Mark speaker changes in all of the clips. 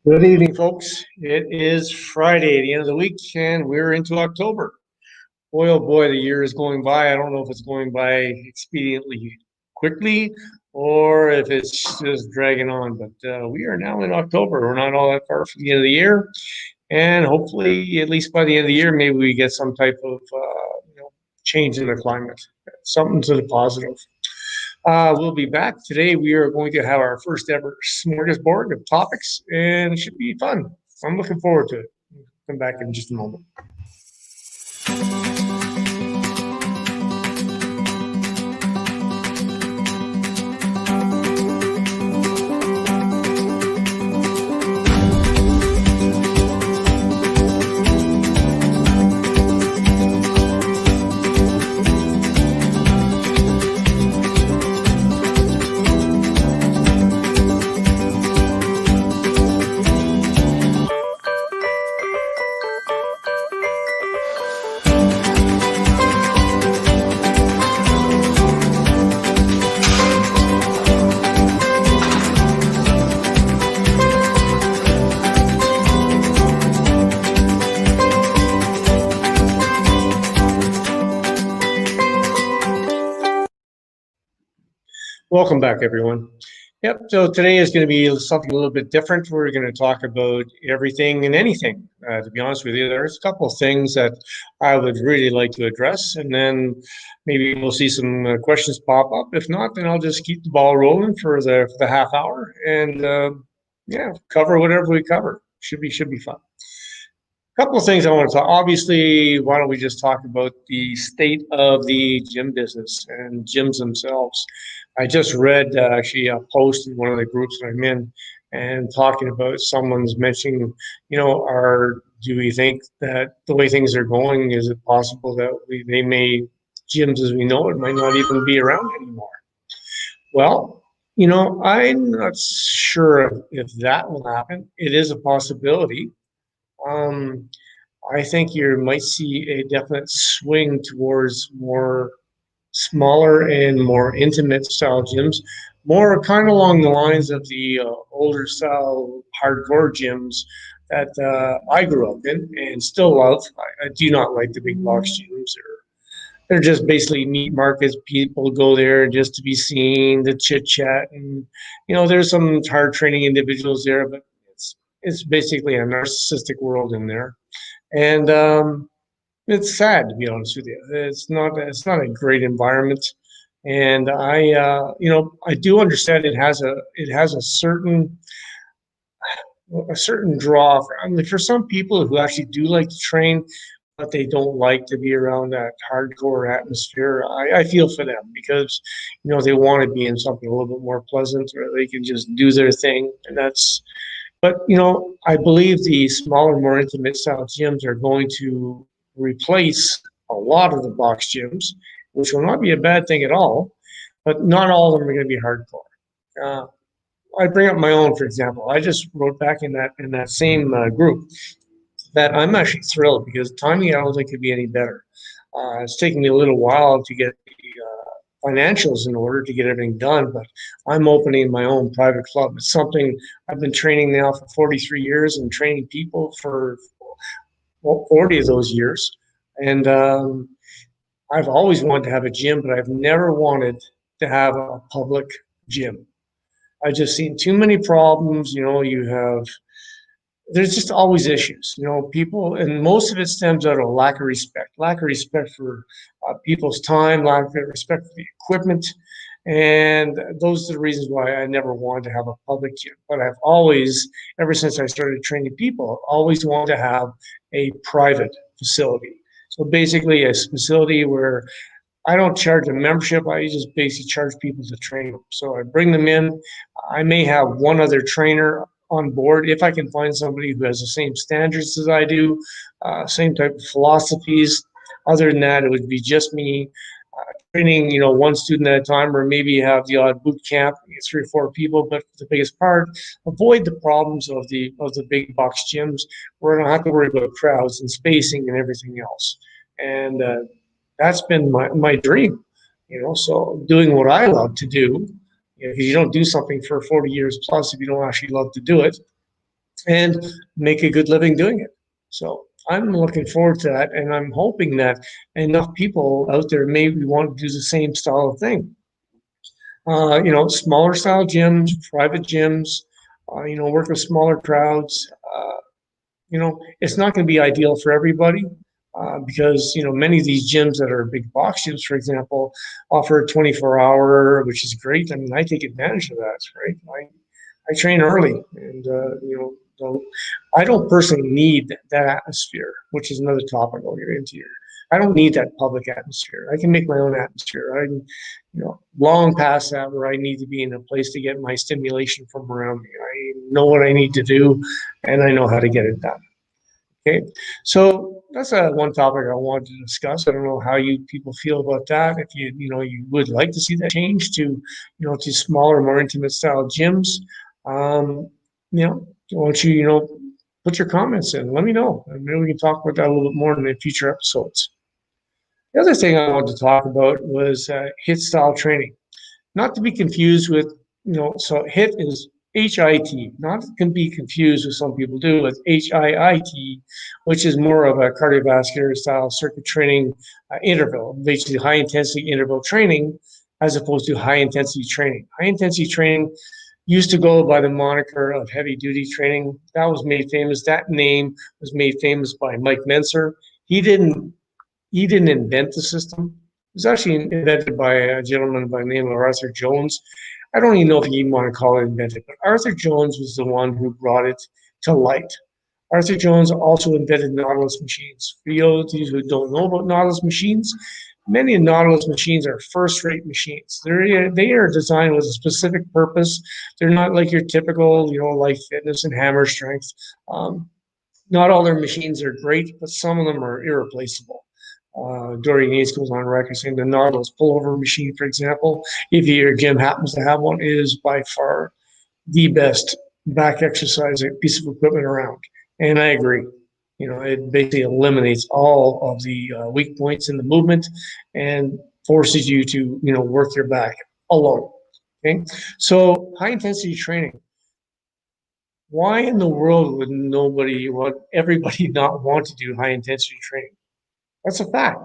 Speaker 1: Good evening, folks. It is Friday, the end of the week, and we're into October. Boy, oh boy, the year is going by. I don't know if it's going by expediently quickly or if it's just dragging on, but we are now in October. We're not all that far from the end of the year, and hopefully, at least by the end of the year, maybe we get some type of change in the climate, something to the positive. We'll be back. Today we are going to have our first ever smorgasbord of topics, and it should be fun. I'm looking forward to it. Come back in just a moment. Welcome back, everyone. Yep, so today is going to be something a little bit different. We're going to talk about everything and anything. To be honest with you, there's a couple of things that I would really like to address, and then maybe we'll see some questions pop up. If not, then I'll just keep the ball rolling for the half hour, and yeah, cover whatever we cover. Should be fun. A couple of things I want to talk. Obviously, why don't we just talk about the state of the gym business and gyms themselves? I just read actually a post in one of the groups that I'm in, and talking about someone's mentioning, do we think that the way things are going, is it possible that they may gyms as we know it might not even be around anymore? Well, I'm not sure if that will happen. It is a possibility. Um, I think you might see a definite swing towards more smaller and more intimate style gyms, more kind of along the lines of the older style hardcore gyms that I grew up in and still love. I do not like the big box gyms. They're just basically meat markets. People go there just to be seen, to chit chat, and there's some hard training individuals there, but it's basically a narcissistic world in there, and it's sad, to be honest with you. It's not a great environment, and I do understand it has a certain draw for some people who actually do like to train, but they don't like to be around that hardcore atmosphere. I feel for them because they want to be in something a little bit more pleasant where they can just do their thing, and that's. But I believe the smaller, more intimate style gyms are going to replace a lot of the box gyms, which will not be a bad thing at all. But not all of them are going to be hardcore. Uh, I bring up my own, for example. I just wrote back in that same group that I'm actually thrilled because timing I don't think could be any better. It's taken me a little while to get the financials in order to get everything done, but I'm opening my own private club. It's something I've been training now for 43 years and training people for 40 of those years. And I've always wanted to have a gym, but I've never wanted to have a public gym. I've just seen too many problems. There's just always issues, people, and most of it stems out of lack of respect for people's time, lack of respect for the equipment. And those are the reasons why I never wanted to have a public gym. But I've always, ever since I started training people, always wanted to have a private facility. So basically a facility where I don't charge a membership. I just basically charge people to train them. So I bring them in. I may have one other trainer on board if I can find somebody who has the same standards as I do, same type of philosophies. Other than that, it would be just me training, one student at a time, or maybe have the odd boot camp, 3 or 4 people. But for the biggest part, avoid the problems of the big box gyms where I don't have to worry about crowds and spacing and everything else. And that's been my dream, so doing what I love to do, because you don't do something for 40 years plus if you don't actually love to do it. and make a good living doing it. So I'm looking forward to that, and I'm hoping that enough people out there maybe want to do the same style of thing. Smaller style gyms, private gyms, work with smaller crowds. It's not going to be ideal for everybody because, many of these gyms that are big box gyms, for example, offer a 24-hour, which is great. I mean, I take advantage of that, right? I train early and, so I don't personally need that atmosphere, which is another topic I'll get into here. I don't need that public atmosphere. I can make my own atmosphere. I'm, long past that where I need to be in a place to get my stimulation from around me. I know what I need to do and I know how to get it done. Okay, so that's one topic I wanted to discuss. I don't know how you people feel about that. If you would like to see that change to smaller, more intimate style gyms, won't put your comments in. Let me know, and maybe we can talk about that a little bit more in the future episodes. The other thing I wanted to talk about was HIIT style training, not to be confused with, so HIIT is HIT, not can be confused with some people do with HIIT, which is more of a cardiovascular style circuit training interval, basically high intensity interval training, as opposed to high intensity training. High intensity training used to go by the moniker of heavy duty training. That was made famous. That name was made famous by Mike Menser. He didn't he didn't invent the system. It was actually invented by a gentleman by the name of Arthur Jones. I don't even know if you even want to call it invented, but Arthur Jones was the one who brought it to light. Arthur Jones also invented Nautilus machines. For those who don't know about Nautilus machines, many of Nautilus machines are first-rate machines. They are designed with a specific purpose. They're not like your typical, life fitness and hammer strength. Not all their machines are great, but some of them are irreplaceable. Dorian Yates goes on record saying the Nautilus pullover machine, for example, if your gym happens to have one, is by far the best back exercise piece of equipment around. And I agree. It basically eliminates all of the weak points in the movement and forces you to, work your back alone. Okay. So high intensity training. Why in the world would everybody not want to do high intensity training? That's a fact.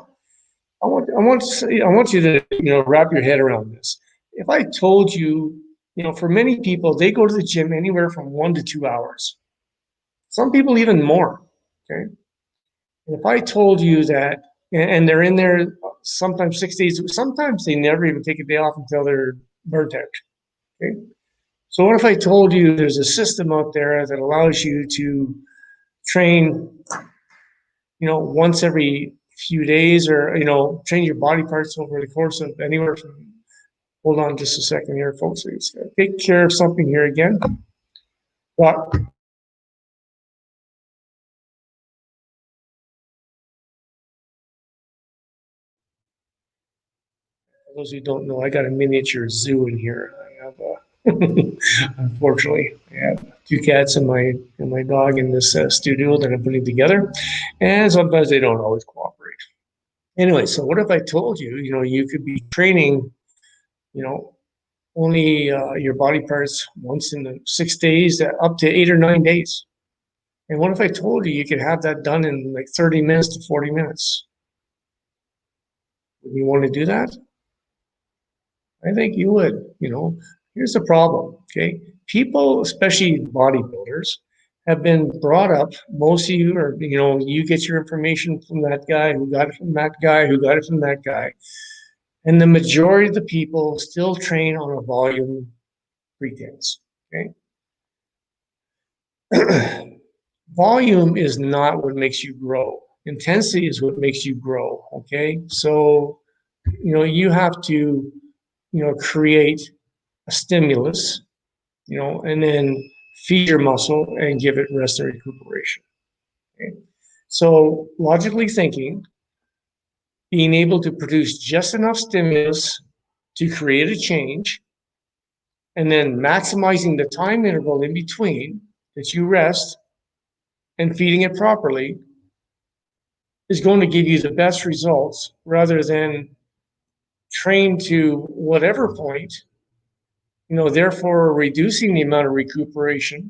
Speaker 1: I want you to, wrap your head around this. If I told you, for many people, they go to the gym anywhere from 1 to 2 hours. Some people even more. Okay. And if I told you that, and they're in there sometimes 6 days, sometimes they never even take a day off until they're burnt out. Okay. So what if I told you there's a system out there that allows you to train, once every few days, or train your body parts over the course of anywhere from, hold on just a second here, folks. I just gotta take care of something here again. But for those who don't know, I got a miniature zoo in here. I have unfortunately, I have two cats and my dog in this studio that I'm putting together, and sometimes they don't always cooperate. Anyway, so what if I told you, you could be training, you know, only your body parts once in the 6 days, up to 8 or 9 days. And what if I told you you could have that done in like 30 minutes to 40 minutes? Would you want to do that? I think you would. Here's the problem. Okay. People, especially bodybuilders, have been brought up, most of you are, you get your information from that guy who got it from that guy who got it from that guy. And the majority of the people still train on a volume pretense. Okay. Volume is not what makes you grow. Intensity is what makes you grow. Okay. So, you have to, create a stimulus, and then feed your muscle and give it rest and recuperation. Okay. So logically thinking, being able to produce just enough stimulus to create a change, and then maximizing the time interval in between that you rest and feeding it properly is going to give you the best results rather than train to whatever point, therefore reducing the amount of recuperation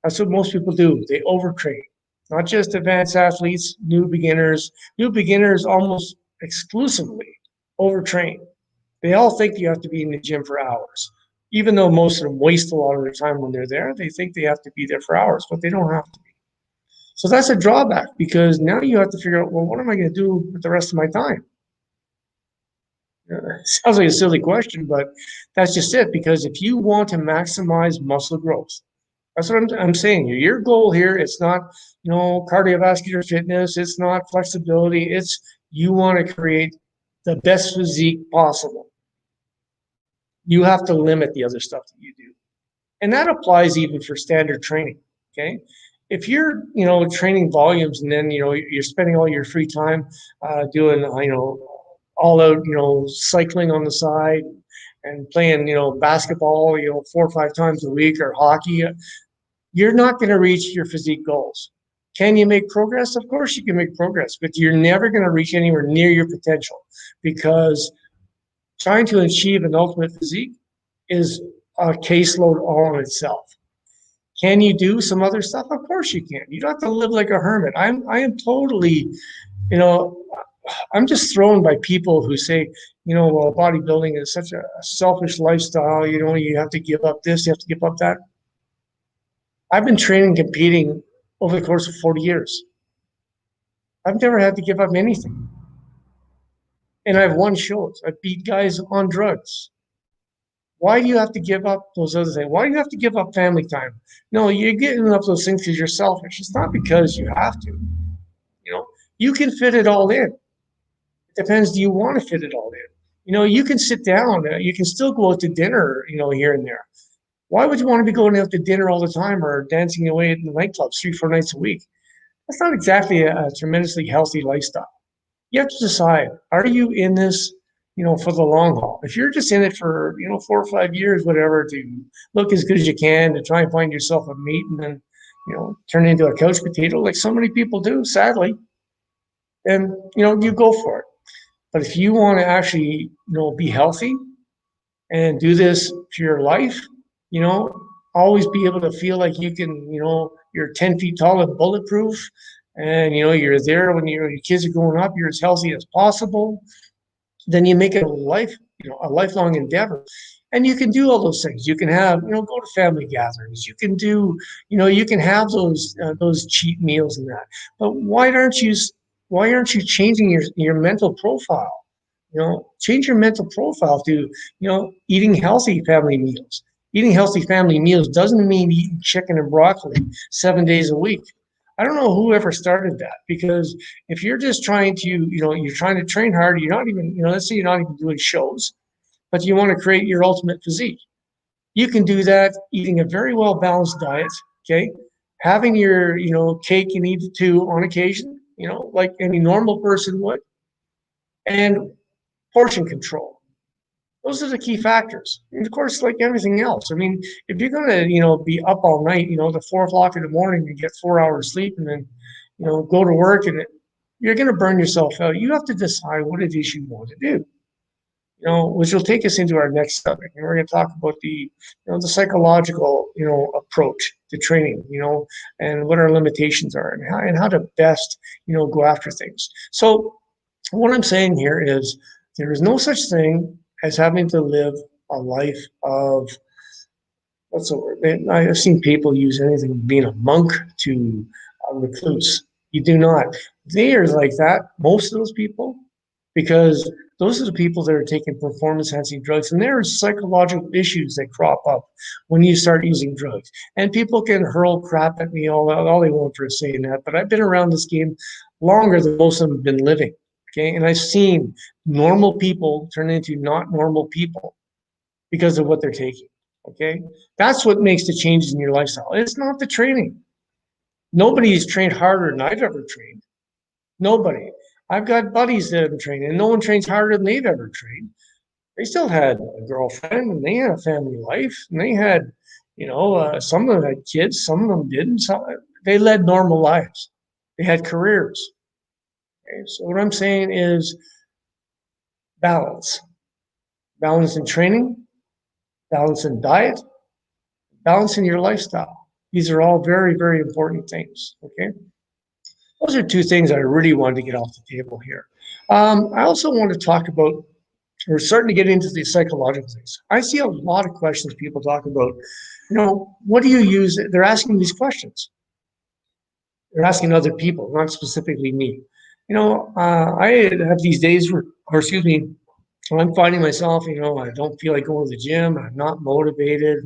Speaker 1: That's what most people do. They overtrain. Not just advanced athletes, new beginners. New beginners almost exclusively overtrain. They all think you have to be in the gym for hours. Even though most of them waste a lot of their time when they're there, they think they have to be there for hours, but they don't have to be. So that's a drawback because now you have to figure out, well, what am I going to do with the rest of my time? Sounds like a silly question, but that's just it. Because if you want to maximize muscle growth, that's what I'm saying. Your goal here, it's not, cardiovascular fitness. It's not flexibility. It's you want to create the best physique possible. You have to limit the other stuff that you do. And that applies even for standard training. Okay. If you're, training volumes and then, you're spending all your free time doing, all out, cycling on the side and playing, basketball, 4 or 5 times a week or hockey, you're not going to reach your physique goals. Can you make progress? Of course you can make progress, but you're never going to reach anywhere near your potential because trying to achieve an ultimate physique is a caseload all in itself. Can you do some other stuff? Of course you can. You don't have to live like a hermit. I am totally, you know, I'm just thrown by people who say, well, bodybuilding is such a selfish lifestyle. You have to give up this, you have to give up that. I've been training, competing over the course of 40 years. I've never had to give up anything. And I've won shows. I've beat guys on drugs. Why do you have to give up those other things? Why do you have to give up family time? No, you're giving up those things because you're selfish. It's not because you have to. You can fit it all in. It depends. Do you want to fit it all in? You can sit down. You can still go out to dinner, here and there. Why would you want to be going out to dinner all the time or dancing away at the nightclubs 3, 4 nights a week? That's not exactly a tremendously healthy lifestyle. You have to decide, are you in this, for the long haul? If you're just in it for, 4 or 5 years, whatever, to look as good as you can, to try and find yourself a mate and then, turn into a couch potato like so many people do, sadly, then, you go for it. But if you want to actually, be healthy and do this for your life, you know, always be able to feel like you can, you're 10 feet tall and bulletproof. And, you're there when your kids are growing up, you're as healthy as possible. Then you make it a lifelong endeavor. And you can do all those things. You can have, go to family gatherings. You can do, you can have those cheat meals and that. But why aren't you changing your mental profile? Change your mental profile to, eating healthy family meals. Eating healthy family meals doesn't mean eating chicken and broccoli 7 days a week. I don't know who ever started that because if you're just trying to, you're trying to train hard, you're not even, let's say you're not even doing shows, but you want to create your ultimate physique. You can do that eating a very well balanced diet, okay? Having your, cake and eat it too on occasion, like any normal person would, and portion control. Those are the key factors. And of course, like everything else, I mean, if you're going to, be up all night, to 4 o'clock in the morning and get 4 hours sleep and then, go to work and you're going to burn yourself out. You have to decide what it is you want to do, which will take us into our next subject. And we're going to talk about the psychological, approach to training, and what our limitations are and how to best, go after things. So what I'm saying here is there is no such thing as having to live a life of, what's the word? I've seen people use anything from being a monk to a recluse. You do not. They are like that, most of those people, because those are the people that are taking performance enhancing drugs. And there are psychological issues that crop up when you start using drugs. And people can hurl crap at me all they want for saying that. But I've been around this game longer than most of them have been living. Okay. And I've seen normal people turn into not normal people because of what they're taking. Okay. That's what makes the changes in your lifestyle. It's not the training. Nobody's trained harder than I've ever trained. Nobody. I've got buddies that have been trained, and no one trains harder than they've ever trained. They still had a girlfriend, and they had a family life, and they had, some of them had kids, some of them didn't. They led normal lives. They had careers. Okay? So what I'm saying is balance. Balance in training, balance in diet, balance in your lifestyle. These are all very, very important things, okay? Those are two things I really wanted to get off the table here. I also want to talk about, we're starting to get into the psychological things. I see a lot of questions people talk about, what do you use? They're asking these questions. They're asking other people, not specifically me. I have these days where, or excuse me, I'm finding myself, I don't feel like going to the gym. I'm not motivated.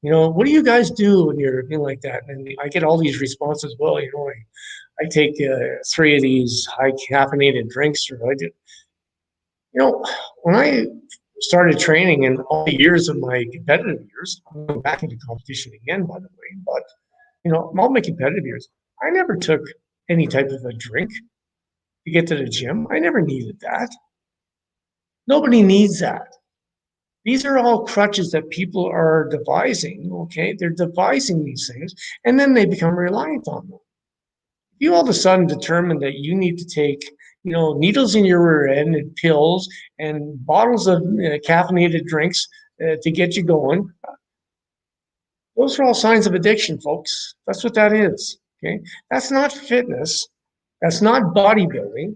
Speaker 1: What do you guys do when you're feeling like that? And I get all these responses. Well, I take 3 of these high caffeinated drinks, or I do. When I started training in all the years of my competitive years, I'm going back into competition again, by the way, but all my competitive years, I never took any type of a drink to get to the gym. I never needed that. Nobody needs that. These are all crutches that people are devising, okay? They're devising these things, and then they become reliant on them. If you all of a sudden determine that you need to take, needles in your rear end and pills and bottles of caffeinated drinks to get you going, those are all signs of addiction, folks. That's what that is, okay? That's not fitness. That's not bodybuilding.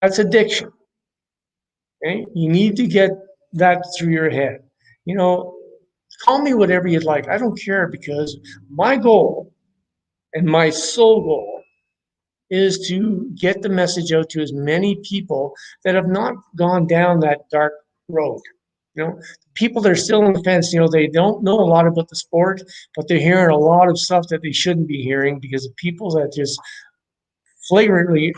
Speaker 1: That's addiction. Okay? You need to get that through your head. Call me whatever you'd like. I don't care, because my goal and my sole goal is to get the message out to as many people that have not gone down that dark road. People that are still on the fence, they don't know a lot about the sport, but they're hearing a lot of stuff that they shouldn't be hearing because of people that just flagrantly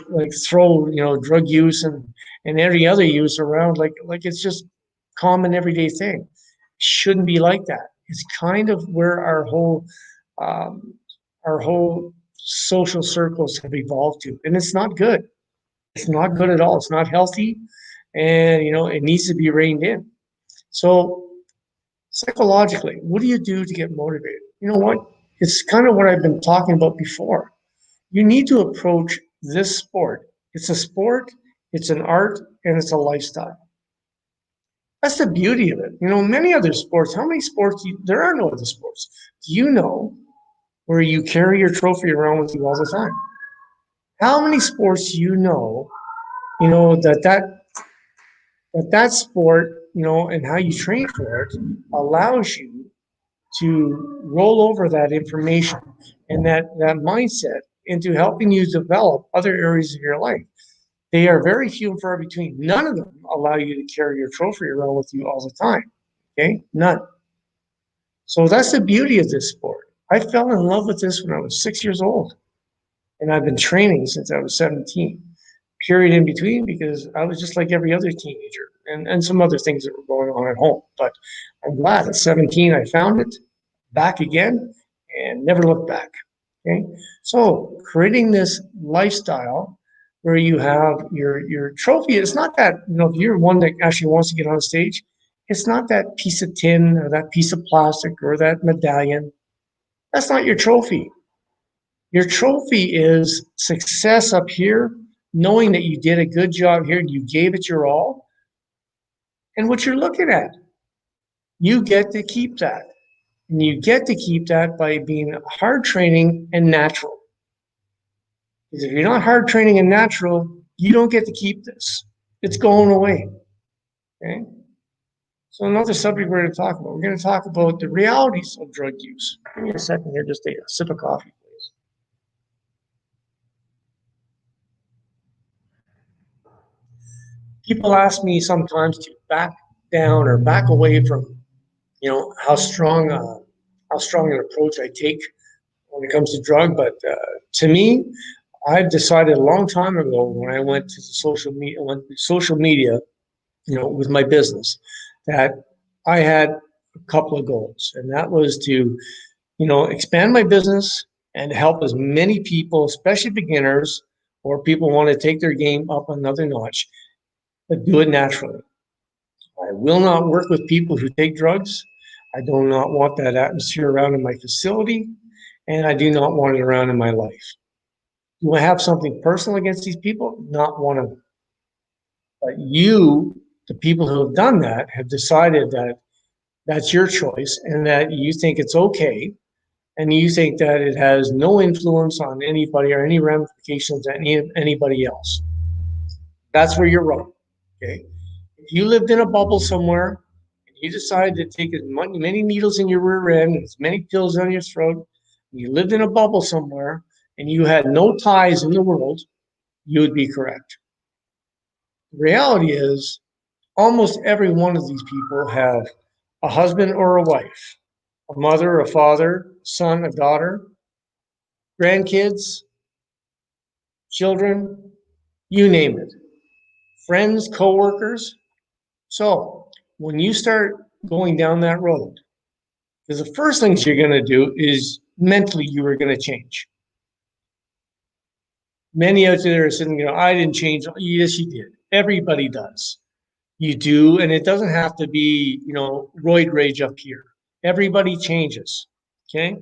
Speaker 1: throw drug use and every other use around like it's just common everyday thing. Shouldn't be like that. It's kind of where um, our whole social circles have evolved to, and it's not good. It's not good at all. It's not healthy, and it needs to be reined in. So psychologically, what do you do to get motivated? You know what? It's kind of what I've been talking about before. You need to approach this sport. It's a sport, it's an art, and it's a lifestyle. That's the beauty of it. Many other sports, how many sports, there are no other sports. Do you know where you carry your trophy around with you all the time? How many sports that sport, and how you train for it allows you to roll over that information and that mindset into helping you develop other areas of your life. They are very few and far between. None of them allow you to carry your trophy around with you all the time. Okay? None. So that's the beauty of this sport. I fell in love with this when I was 6 years old, and I've been training since I was 17. Period in between, because I was just like every other teenager, and some other things that were going on at home. But I'm glad at 17 I found it, back again, and never looked back. Okay, so creating this lifestyle where you have your trophy. It's not that, if you're one that actually wants to get on stage, it's not that piece of tin or that piece of plastic or that medallion. That's not your trophy. Your trophy is success up here, knowing that you did a good job here and you gave it your all. And what you're looking at, you get to keep that. And you get to keep that by being hard training and natural. Because if you're not hard training and natural, you don't get to keep this. It's going away. Okay? So another subject we're going to talk about. We're going to talk about the realities of drug use. Give me a second here, just take a sip of coffee, please. People ask me sometimes to back down or back away from, how strong an approach I take when it comes to drug. But to me, I've decided a long time ago when I went to social media, with my business, that I had a couple of goals, and that was to, expand my business and help as many people, especially beginners or people who want to take their game up another notch, but do it naturally. I will not work with people who take drugs. I do not want that atmosphere around in my facility, and I do not want it around in my life. Do I have something personal against these people? Not one of them. But you, the people who have done that, have decided that that's your choice and that you think it's okay, and you think that it has no influence on anybody or any ramifications on anybody else. That's where you're wrong. Okay. If you lived in a bubble somewhere and you decided to take as many needles in your rear end, as many pills down your throat, and you lived in a bubble somewhere and you had no ties in the world, you would be correct. The reality is, almost every one of these people have a husband or a wife, a mother, a father, son, a daughter, grandkids, children, you name it, friends, coworkers. So when you start going down that road, because the first things you're going to do is mentally you are going to change. Many out there are sitting, I didn't change. Yes, you did. Everybody does. You do, and it doesn't have to be, roid rage up here. Everybody changes. Okay,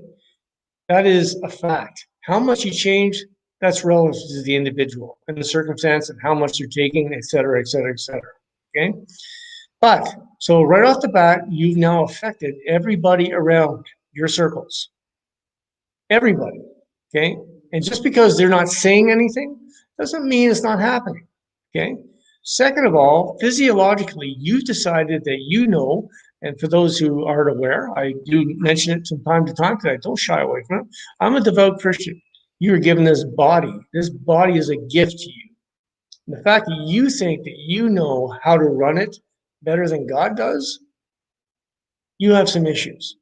Speaker 1: that is a fact. How much you change, that's relative to the individual and the circumstance and how much you're taking, et cetera, et cetera, et cetera. Okay, but so right off the bat, you've now affected everybody around your circles. Everybody. Okay, and just because they're not saying anything doesn't mean it's not happening. Okay. Second of all, physiologically, you decided that and for those who aren't aware, I do mention it from time to time because I don't shy away from it. I'm a devout Christian. You were given this body. This body is a gift to you. And the fact that you think that you know how to run it better than God does, you have some issues.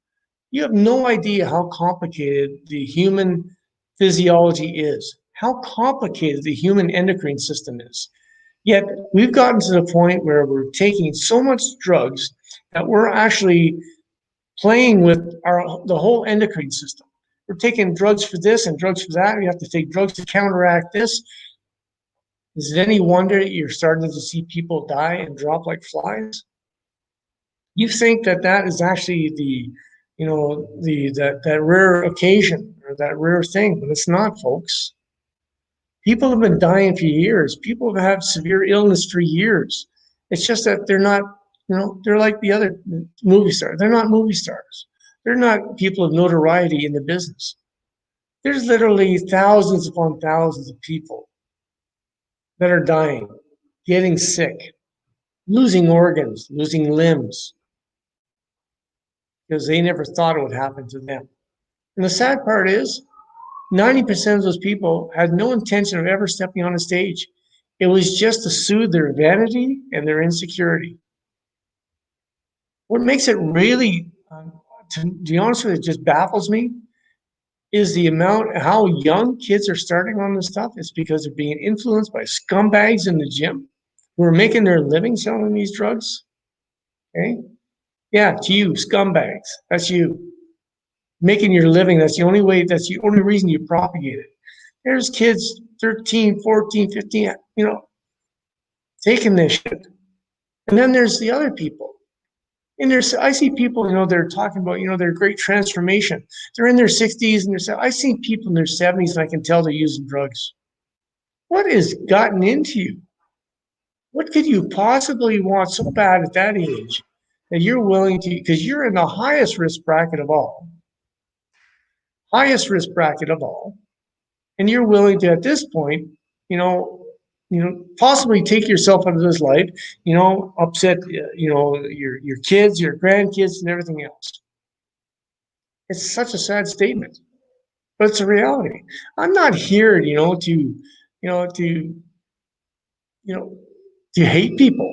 Speaker 1: You have no idea how complicated the human physiology is, how complicated the human endocrine system is. Yet we've gotten to the point where we're taking so much drugs that we're actually playing with the whole endocrine system. We're taking drugs for this and drugs for that. We have to take drugs to counteract this. Is it any wonder you're starting to see people die and drop like flies? You think that that is actually that rare occasion or that rare thing, but it's not, folks. People have been dying for years. People have had severe illness for years. It's just that they're not, they're like the other movie stars. They're not movie stars. They're not people of notoriety in the business. There's literally thousands upon thousands of people that are dying, getting sick, losing organs, losing limbs, because they never thought it would happen to them. And the sad part is, 90% of those people had no intention of ever stepping on a stage. It was just to soothe their vanity and their insecurity. What makes it really, to be honest with you, it just baffles me, is the amount, how young kids are starting on this stuff. It's because they're being influenced by scumbags in the gym who are making their living selling these drugs. Okay? Yeah, to you, scumbags. That's you. Making your living, that's the only way, that's the only reason you propagate it. There's kids 13, 14, 15, taking this shit. And then there's the other people. And I see people, they're talking about, their great transformation. They're in their 60s and I've seen people in their 70s and I can tell they're using drugs. What has gotten into you? What could you possibly want so bad at that age that you're willing to, because you're in the highest risk bracket of all, and you're willing to, at this point, possibly take yourself out of this life, upset, your kids, your grandkids, and everything else. It's such a sad statement, but it's a reality. I'm not here, to hate people.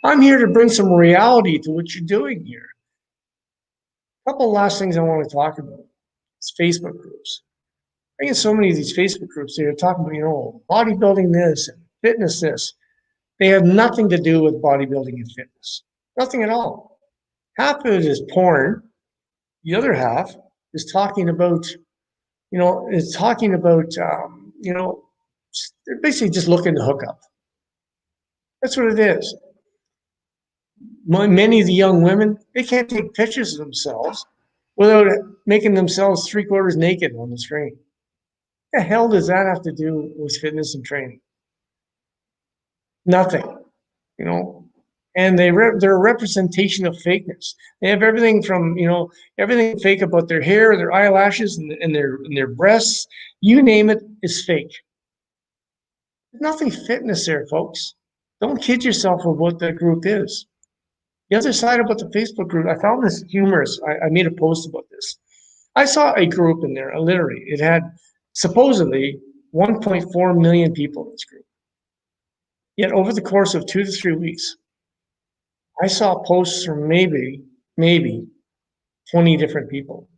Speaker 1: I'm here to bring some reality to what you're doing here. A couple of last things I want to talk about is Facebook groups. I get so many of these Facebook groups, they're talking about, bodybuilding this and fitness this. They have nothing to do with bodybuilding and fitness. Nothing at all. Half of it is porn. The other half is talking about, they're basically just looking to hook up. That's what it is. Many of the young women, they can't take pictures of themselves without making themselves 3/4 naked on the screen. What the hell does that have to do with fitness and training? Nothing, and they're a representation of fakeness. They have everything from, everything fake about their hair, their eyelashes, and their breasts. You name it is fake. There's nothing fitness there, folks. Don't kid yourself with what that group is. The other side about the Facebook group, I found this humorous. I made a post about this. I saw a group in there, literally, it had supposedly 1.4 million people in this group. Yet over the course of 2 to 3 weeks, I saw posts from maybe 20 different people.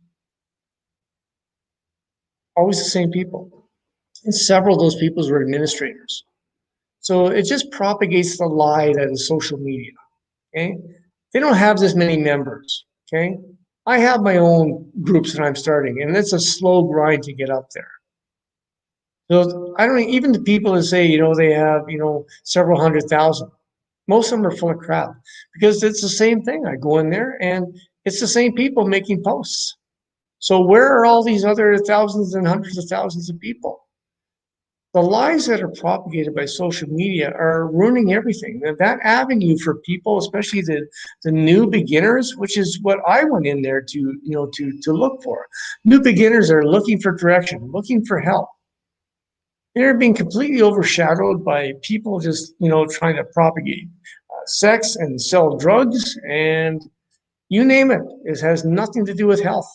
Speaker 1: Always the same people. And several of those people were administrators. So it just propagates the lie that is social media. Okay. They don't have this many members. Okay. I have my own groups that I'm starting, and it's a slow grind to get up there. So I don't even the people that say, they have, several 100,000. Most of them are full of crap because it's the same thing. I go in there and it's the same people making posts. So where are all these other thousands and hundreds of thousands of people? The lies that are propagated by social media are ruining everything. That avenue for people, especially the new beginners, which is what I went in there to look for. New beginners are looking for direction, looking for help. They're being completely overshadowed by people just, trying to propagate sex and sell drugs and you name it. It has nothing to do with health.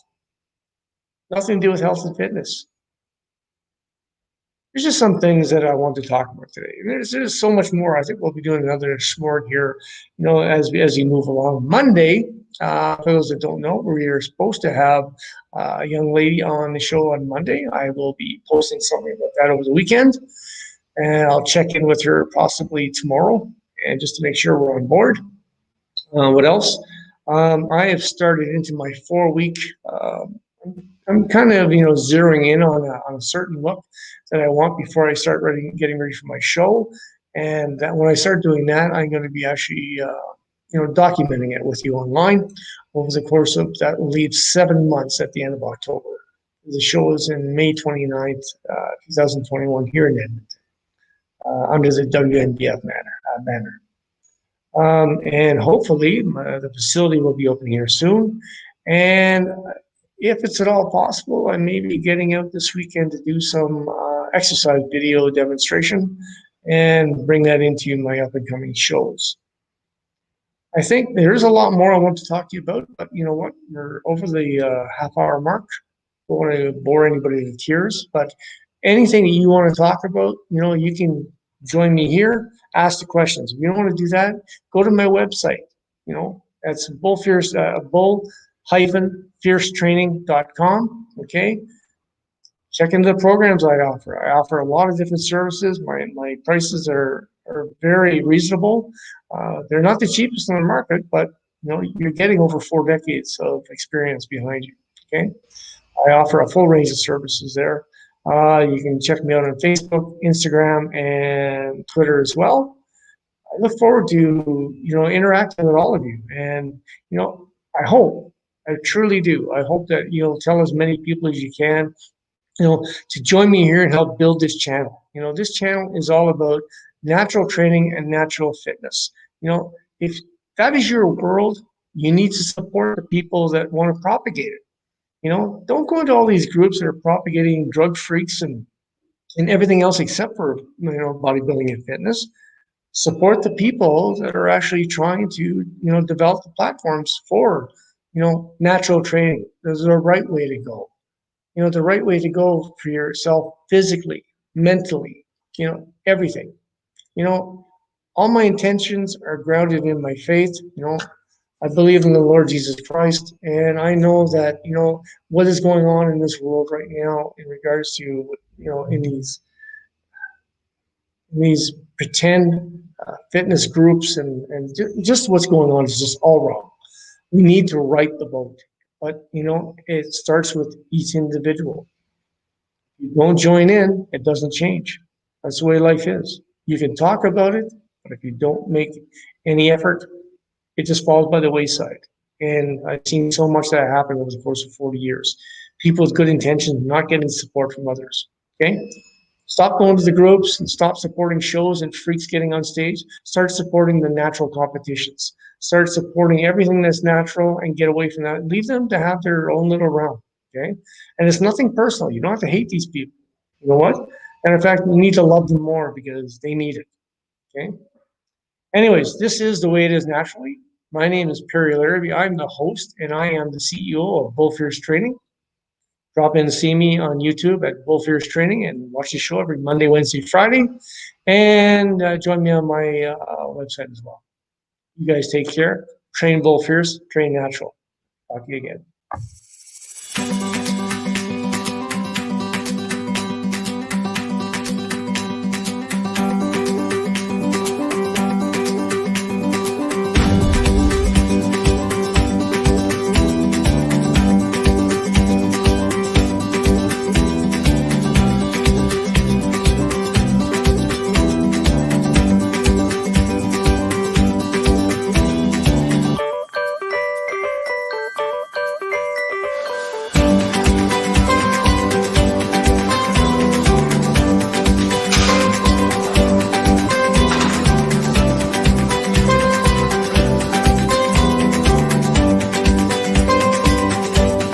Speaker 1: Nothing to do with health and fitness. There's just some things that I want to talk about today. There's so much more. I think we'll be doing another smorg here, as you move along. Monday, for those that don't know, we are supposed to have a young lady on the show on Monday. I will be posting something about that over the weekend, and I'll check in with her possibly tomorrow, and just to make sure we're on board. What else? I have started into my 4-week. I'm kind of zeroing in on a certain look that I want before I start getting ready for my show, and that when I start doing that, I'm going to be actually documenting it with you online over the course of that will leave 7 months at the end of October. The show is in May 29th, 2021 here in Edmonton under the WNBF banner. And hopefully the facility will be open here soon. And if it's at all possible, I may be getting out this weekend to do some exercise video demonstration and bring that into my up and coming shows. I think there's a lot more I want to talk to you about, but you know what? We're over the half-hour mark. Don't want to bore anybody to tears, but anything that you want to talk about, you can join me here, ask the questions. If you don't want to do that, go to my website. That's bull-fiercetraining.com. Okay. Check into the programs I offer. I offer a lot of different services. My prices are very reasonable. They're not the cheapest in the market, but you're getting over 4 decades of experience behind you. Okay. I offer a full range of services there. You can check me out on Facebook, Instagram, and Twitter as well. I look forward to interacting with all of you, and I truly do. I hope that you'll tell as many people as you can, to join me here and help build this channel. This channel is all about natural training and natural fitness. If that is your world, you need to support the people that want to propagate it. Don't go into all these groups that are propagating drug freaks and everything else except for bodybuilding and fitness. Support the people that are actually trying to develop the platforms for natural training. There's the right way to go. The right way to go for yourself physically, mentally, everything. All my intentions are grounded in my faith. I believe in the Lord Jesus Christ, and I know that what is going on in this world right now in regards to in these pretend fitness groups and just what's going on is just all wrong. We need to right the boat, but it starts with each individual. If you don't join in, it doesn't change. That's the way life is. You can talk about it, but if you don't make any effort, it just falls by the wayside. And I've seen so much that happen over the course of 40 years. People with good intentions not getting support from others. Okay? Stop going to the groups and stop supporting shows and freaks getting on stage. Start supporting the natural competitions. Start supporting everything that's natural and get away from that. Leave them to have their own little round. Okay. And it's nothing personal. You don't have to hate these people. You know what? And in fact, you need to love them more because they need it. Okay. Anyways, this is the way it is naturally. My name is Perry Larrabee. I'm the host and I am the CEO of Bull Fierce Training. Drop in and see me on YouTube at Bull Fierce Training and watch the show every Monday, Wednesday, Friday. And join me on my website as well. You guys take care. Train Bull Fierce, train natural. Talk to you again.